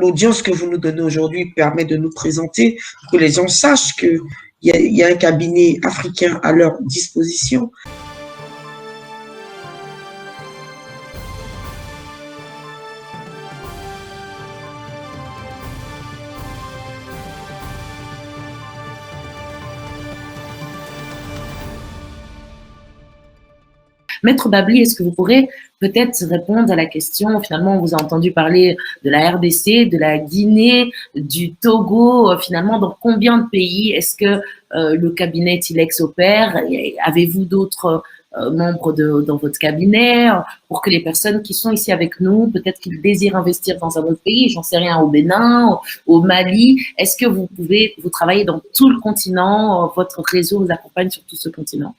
l'audience que vous nous donnez aujourd'hui permet de nous présenter, pour que les gens sachent qu'il y a un cabinet africain à leur disposition. Maître Babli, est-ce que vous pourrez peut-être répondre à la question, finalement, on vous a entendu parler de la RDC, de la Guinée, du Togo, finalement, dans combien de pays est-ce que le cabinet Tilex opère? Avez-vous d'autres membres dans votre cabinet pour que les personnes qui sont ici avec nous, peut-être qu'ils désirent investir dans un autre pays, j'en sais rien, au Bénin, au Mali, est-ce que vous travaillez dans tout le continent, votre réseau vous accompagne sur tout ce continent?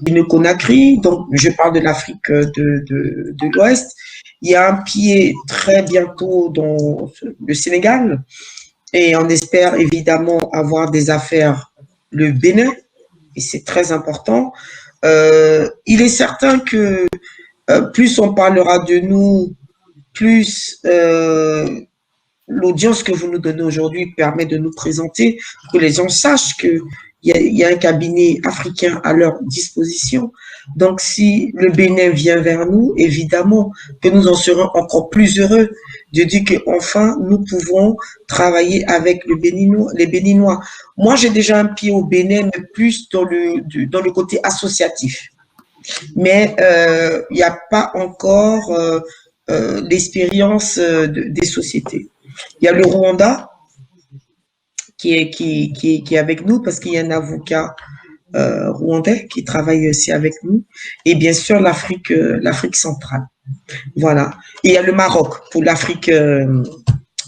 Guinée-Conakry, donc je parle de l'Afrique de l'Ouest. Il y a un pied très bientôt dans le Sénégal et on espère évidemment avoir des affaires le Bénin et c'est très important. Il est certain que plus on parlera de nous, plus l'audience que vous nous donnez aujourd'hui permet de nous présenter, pour que les gens sachent qu'il y a un cabinet africain à leur disposition. Donc, si le Bénin vient vers nous, évidemment que nous en serons encore plus heureux de dire qu'enfin, nous pouvons travailler avec les Béninois. Moi, j'ai déjà un pied au Bénin, mais plus dans le côté associatif. Mais il n'y a pas encore l'expérience des sociétés. Il y a le Rwanda qui est avec nous parce qu'il y a un avocat rwandais qui travaille aussi avec nous. Et bien sûr, l'Afrique centrale. Voilà. Et il y a le Maroc pour l'Afrique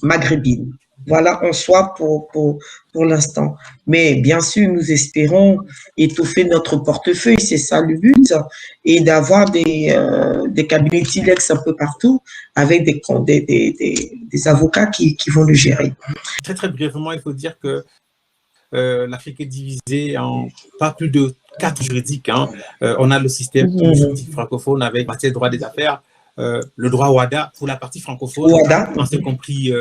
maghrébine. Voilà en soi pour l'instant. Mais bien sûr, nous espérons étoffer notre portefeuille, c'est ça le but, et d'avoir des cabinets Tilex un peu partout avec des avocats qui vont le gérer. Très, très brièvement, il faut dire que l'Afrique est divisée en pas plus de 4 juridiques. On a le système francophone avec la matière de droit des affaires, le droit WADA pour la partie francophone, on s'est compris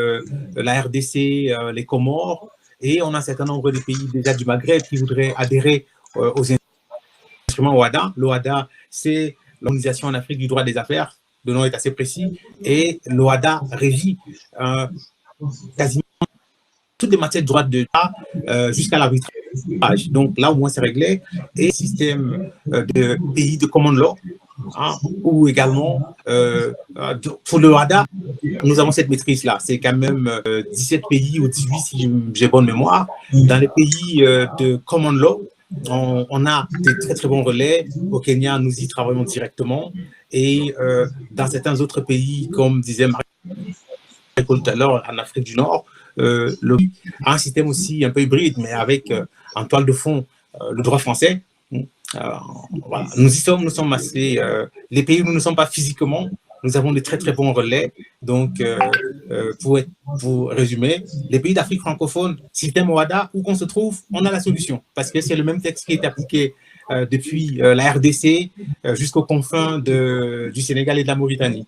la RDC, les Comores, et on a un certain nombre de pays déjà du Maghreb qui voudraient adhérer aux instruments WADA. Le WADA, c'est l'Organisation en Afrique du droit des affaires, le nom est assez précis, et le WADA régit quasiment toutes les matières de droit de l'État jusqu'à l'arbitrage. Donc là, au moins, c'est réglé. Et système de pays de common law, ou également, pour le WADA, nous avons cette maîtrise-là. C'est quand même 17 pays ou 18, si j'ai bonne mémoire. Dans les pays de common law, on a des très, très bons relais. Au Kenya, nous y travaillons directement. Et dans certains autres pays, comme disait Marie tout à l'heure, en Afrique du Nord, un système aussi un peu hybride, mais avec en toile de fond le droit français. Voilà. Nous sommes assez. Les pays où nous ne sommes pas physiquement, nous avons de très très bons relais. Donc, pour résumer, les pays d'Afrique francophone, système OADA, où qu'on se trouve, on a la solution. Parce que c'est le même texte qui est appliqué depuis la RDC jusqu'aux confins du Sénégal et de la Mauritanie.